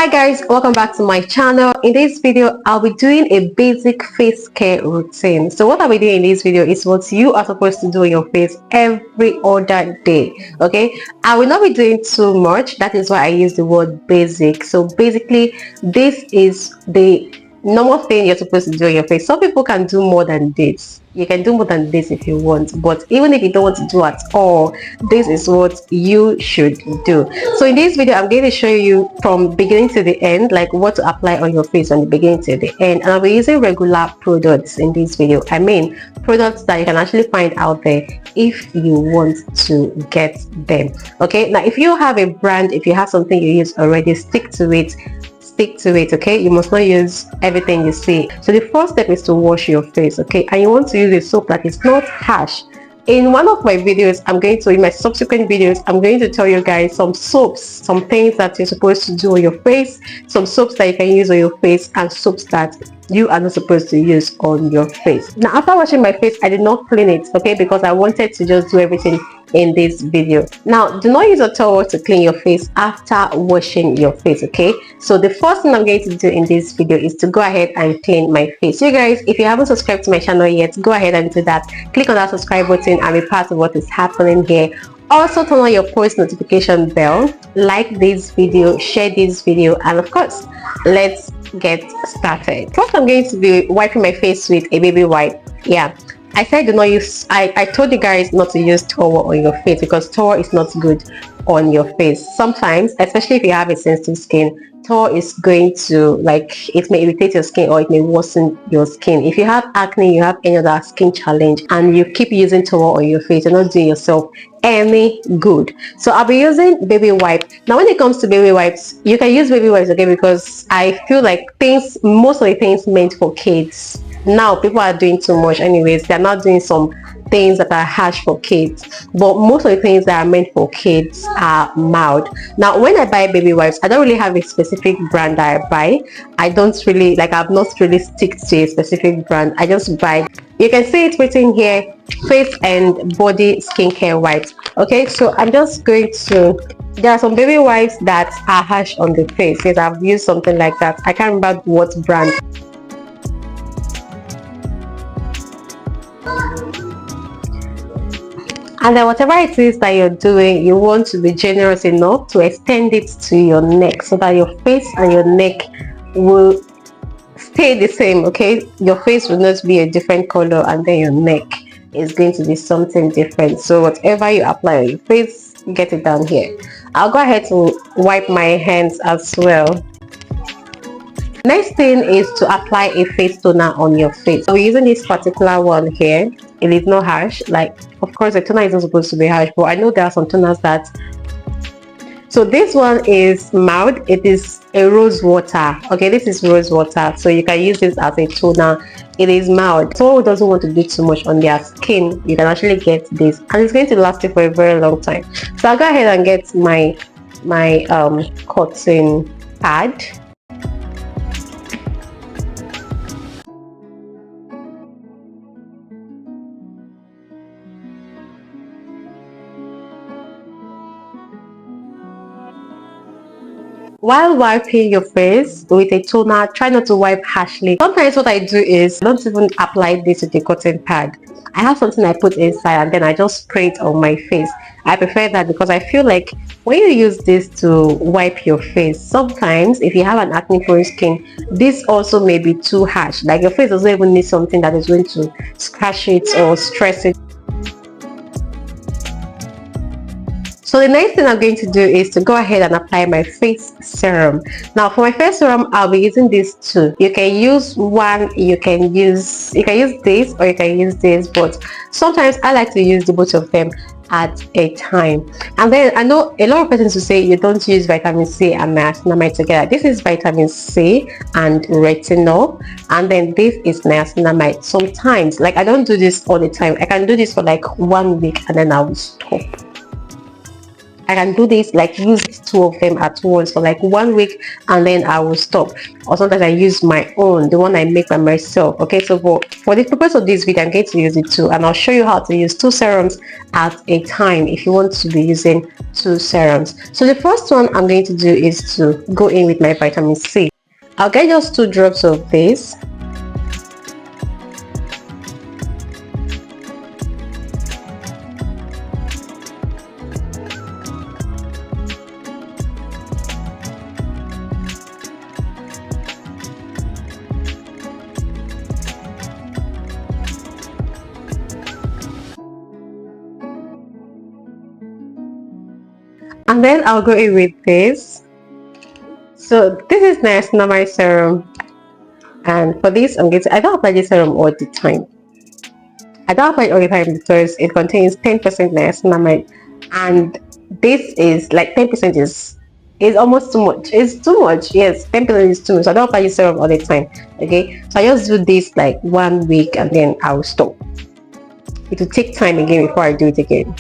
Hi guys, welcome back to my channel. In this video I'll be doing a basic face care routine. So what I'll be doing in this video is what you are supposed to do in your face every other day. Okay, I will not be doing too much. That is why I use the word basic. So basically this is the normal thing you're supposed to do in your face. Some people can do more than this. You can do more than this if you want, but even if you don't want to do at all, this is what you should do. So in this video I'm going to show you from beginning to the end, like what to apply on your face from the beginning to the end, and I'll be using regular products in this video. I mean products that you can actually find out there if you want to get them. Okay, now if you have a brand, if you have something you use already, stick to it. Okay, you must not use everything you see. So the first step is to wash your face. Okay, and you want to use a soap that is not harsh. In one of my videos, in my subsequent videos, I'm going to tell you guys some soaps, some things that you're supposed to do on your face, some soaps that you can use on your face, and soaps that you are not supposed to use on your face. Now after washing my face, I did not clean it, okay, because I wanted to just do everything in this video. Now do not use a towel to clean your face after washing your face. Okay, so the first thing I'm going to do in this video is to go ahead and clean my face. So you guys, if you haven't subscribed to my channel yet, go ahead and do that. Click on that subscribe button and be part of what is happening here. Also turn on your post notification bell, like this video, share this video, and of course let's get started. First I'm going to be wiping my face with a baby wipe. Yeah, I said do not use, I told you guys not to use towel on your face because towel is not good on your face. Sometimes, especially if you have a sensitive skin, towel is going to, like, it may irritate your skin or it may worsen your skin. If you have acne, you have any other skin challenge, and you keep using towel on your face, you're not doing yourself any good. So I'll be using baby wipe. Now when it comes to baby wipes, you can use baby wipes, okay, because I feel like most of the things meant for kids, now people are doing too much anyways. They're not doing some things that are harsh for kids, but most of the things that are meant for kids are mild. Now when I buy baby wipes, I don't really have a specific brand that I buy. I've not really stick to a specific brand. I just buy, you can see it written here, face and body skincare wipes. Okay, so I'm just going to, there are some baby wipes that are harsh on the face. Yes, I've used something like that. I can't remember what brand. And then whatever it is that you're doing, you want to be generous enough to extend it to your neck so that your face and your neck will stay the same. Okay, your face will not be a different color and then your neck is going to be something different. So whatever you apply on your face, get it down here. I'll go ahead to wipe my hands as well. Next thing is to apply a face toner on your face. So we're using this particular one here. It is not harsh. Like, of course the toner isn't supposed to be harsh, but I know there are some toners that, so this one is mild. It is a rose water. Okay, this is rose water, so you can use this as a toner. It is mild. Someone who doesn't want to do too much on their skin, you can actually get this, and it's going to last you for a very long time. So I'll go ahead and get my cotton pad. While wiping your face with a toner, try not to wipe harshly. Sometimes what I do is I don't even apply this with a cotton pad. I have something I put inside and then I just spray it on my face. I prefer that because I feel like when you use this to wipe your face, sometimes if you have an acne prone skin, this also may be too harsh. Like your face doesn't even need something that is going to scratch it or stress it. So the next thing I'm going to do is to go ahead and apply my face serum. Now for my face serum, I'll be using these two. You can use one, you can use this, or you can use this, but sometimes I like to use the both of them at a time. And then I know a lot of persons will say you don't use vitamin C and niacinamide together. This is vitamin C and retinol, and then this is niacinamide. Sometimes, like, I don't do this all the time. I can do this for like 1 week and then I will stop. I can do this, like use two of them at once for like 1 week, and then I will stop. Or sometimes I use my own, the one I make by myself. Okay, so for the purpose of this video, I'm going to use it too, and I'll show you how to use 2 serums at a time if you want to be using 2 serums. So the first one I'm going to do is to go in with my vitamin C. I'll get just 2 drops of this. And then I'll go in with this. So this is niacinamide serum, and for this I don't apply this serum all the time. I don't apply it all the time because it contains 10% niacinamide, and this is like 10% is almost too much. It's too much. Yes, 10% is too much. So I don't apply this serum all the time. Okay, so I just do this like 1 week and then I'll stop. It will take time again before I do it again.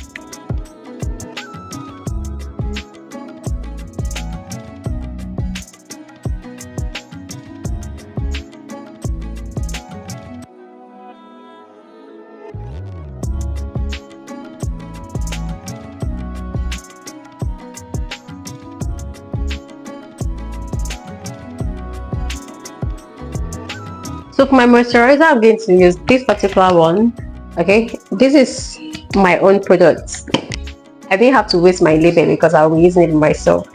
So for my moisturizer, I'm going to use this particular one. Okay, this is my own product. I didn't have to waste my label because I'll be using it myself.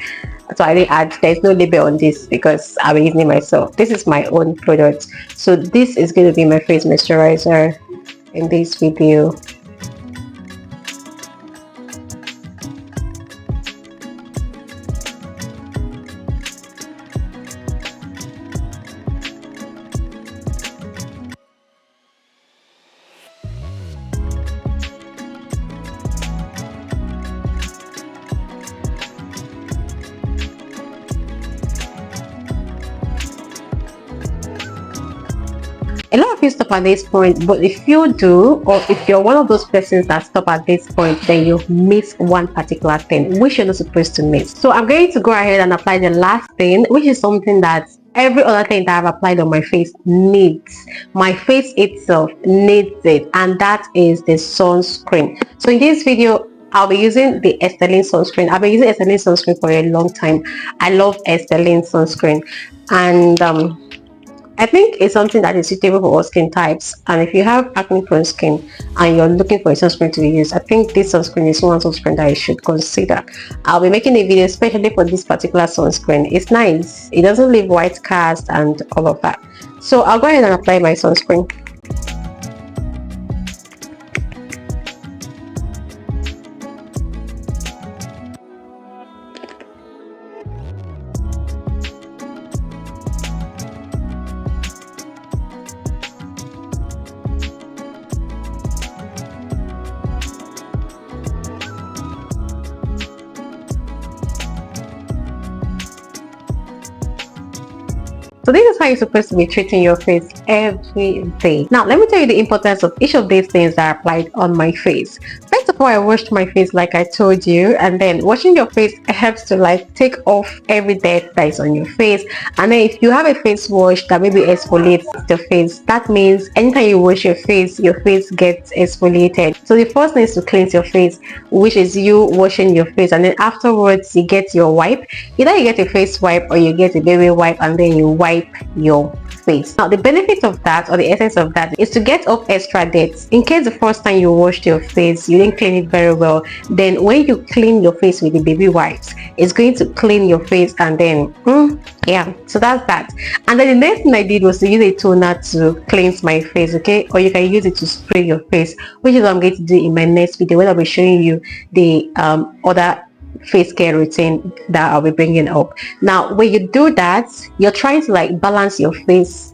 So I didn't add, there's no label on this because I'll be using it myself. This is my own product. So this is going to be my face moisturizer in this video. A lot of you stop at this point, but if you do, or if you're one of those persons that stop at this point, then you miss one particular thing which you're not supposed to miss. So I'm going to go ahead and apply the last thing, which is something that every other thing that I've applied on my face needs. My face itself needs it, and that is the sunscreen. So in this video, I'll be using the Esteline sunscreen. I've been using Esteline sunscreen for a long time. I love Esteline sunscreen, and I think it's something that is suitable for all skin types. And if you have acne prone skin and you're looking for a sunscreen to use, I think this sunscreen is one sunscreen that you should consider. I'll be making a video especially for this particular sunscreen. It's nice. It doesn't leave white cast and all of that. So I'll go ahead and apply my sunscreen. So this is how you're supposed to be treating your face every day. Now let me tell you the importance of each of these things that are applied on my face. First of all, I washed my face like I told you, and then washing your face helps to like take off every dirt that is on your face. And then if you have a face wash that maybe exfoliates the face, that means anytime you wash your face gets exfoliated. So the first thing is to cleanse your face, which is you washing your face, and then afterwards you get your wipe. Either you get a face wipe or you get a baby wipe, and then you wipe your face. Now the benefit of that, or the essence of that, is to get off extra dirt. In case the first time you washed your face you didn't clean it very well, then when you clean your face with the baby wipes, it's going to clean your face, and then yeah, so that's that. And then the next thing I did was to use a toner to cleanse my face. Okay, or you can use it to spray your face, which is what I'm going to do in my next video, where I'll be showing you the other face care routine that I'll be bringing up. Now when you do that, you're trying to like balance your face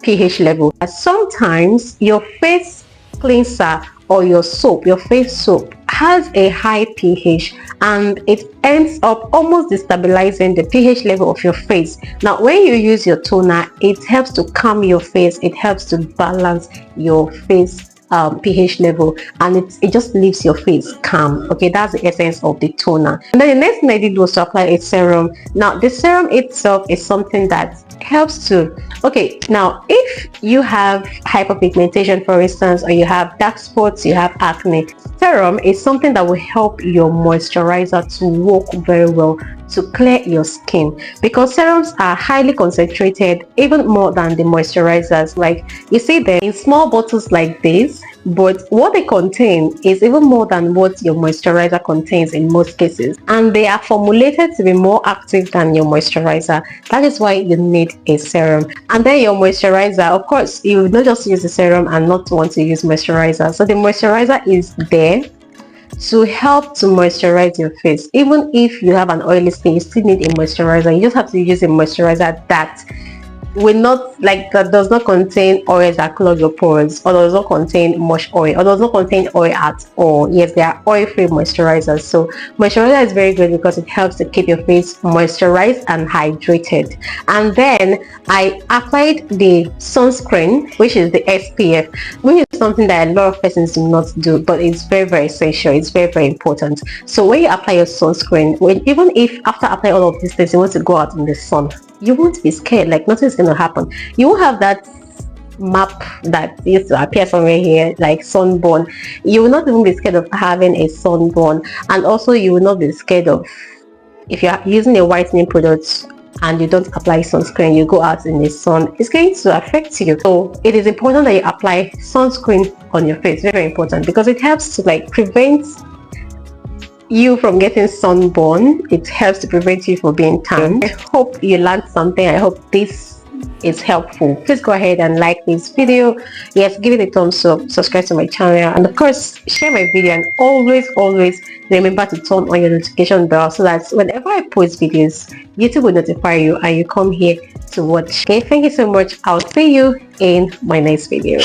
pH level. Sometimes your face cleanser or your soap, your face soap, has a high pH, and it ends up almost destabilizing the pH level of your face. Now when you use your toner, it helps to calm your face, it helps to balance your face pH level, and it just leaves your face calm. Okay, that's the essence of the toner. And then the next thing I did was to apply a serum. Now the serum itself is something that helps to, okay, now if you have hyperpigmentation, for instance, or you have dark spots, you have acne, serum is something that will help your moisturizer to work very well, to clear your skin, because serums are highly concentrated, even more than the moisturizers. Like you see them in small bottles like this, but what they contain is even more than what your moisturizer contains in most cases, and they are formulated to be more active than your moisturizer. That is why you need a serum. And then your moisturizer, of course, you will not just use the serum and not want to use moisturizer. So the moisturizer is there to help to moisturize your face. Even if you have an oily skin, you still need a moisturizer. You just have to use a moisturizer that will not, like, that does not contain oils that clog your pores, or does not contain much oil, or does not contain oil at all. Yes, they are oil-free moisturizers. So moisturizer is very good because it helps to keep your face moisturized and hydrated. And then I applied the sunscreen, which is the SPF, which is something that a lot of persons do not do, but it's very essential. It's very important. So when you apply your sunscreen, even if after applying all of these things you want to go out in the sun, you won't be scared. Like, nothing's going to happen. You won't have that map that used to appear somewhere here, like sunburn. You will not even be scared of having a sunburn. And also you will not be scared of, if you're using a whitening product and you don't apply sunscreen, you go out in the sun, it's going to affect you. So it is important that you apply sunscreen on your face. Very important, because it helps to, like, prevent you from getting sunburn. It helps to prevent you from being tanned. I hope you learned something. I hope this is helpful. Please go ahead and like this video. Yes, give it a thumbs up, subscribe to my channel, and of course share my video. And always remember to turn on your notification bell, so that whenever I post videos, YouTube will notify you and you come here to watch. Okay, thank you so much. I'll see you in my next video.